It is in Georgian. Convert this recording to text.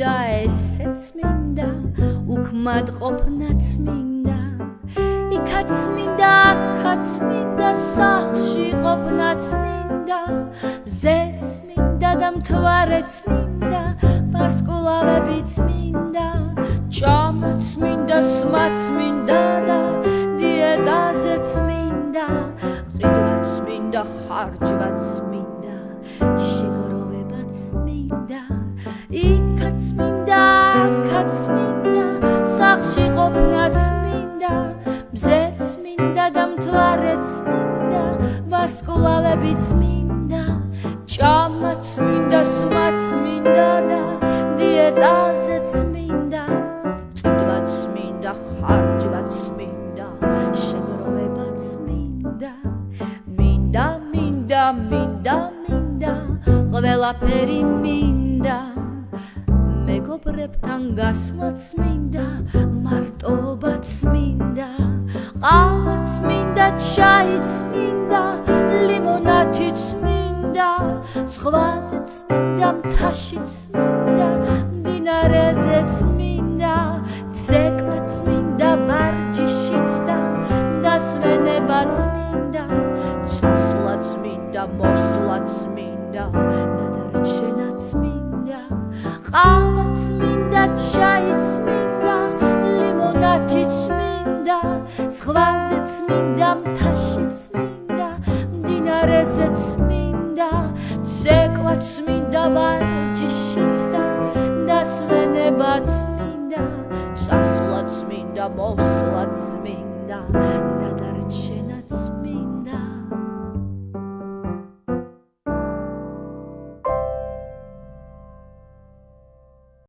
წმინდა ესეც წმინდა უქმად ყოფნა წმინდა იქაც წმინდა აქაც წმინდა სახლში ყოფნა წმინდა მზე წმინდა და მთვარე წმინდა ვარსკვლავები წმინდა ჭამა წმინდა სმა წმინდა და დიეტაზე წმინდა ყიდვა წმინდა ხარჯვა წმინდა შეგროვება წმინდა იქაც წმინდა აქაც წმინდა სახლში ყოფნა წმინდა მზე წმინდა და მთვარე წმინდა ვარსკვლავები წმინდა ჭამა წმინდა სმა წმინდა და დიეტაზე წმინდა ყიდვა წმინდა ხარჯვა წმინდა შეგროვება წმინდა მინდა მინდა მინდა მინდა ყველაფერი მინდა მეგობრებთან გასვლა წმინდა მარტობა წმინდა ყავა წმინდა ჩაი წმინდა ლიმონადი წმინდა ზღვაზე წმინდა მთაში წმინდა მდინარეზე წმინდა ცეკვა წმინდა ვარჯიშიც და დასვენება წმინდა წასვლა წმინდა მოსვლა წმინდა დადარჩენა წმინდა ყავა წმინდა ჩაი წმინდა ლიმონადი წმინდა ზღვაზე წმინდა მთაში წმინდა მდინარეზე წმინდა ცეკვა წმინდა ვარჯიშიც და დასვენება წმინდა წასვლა წმინდა მოსვლა წმინდა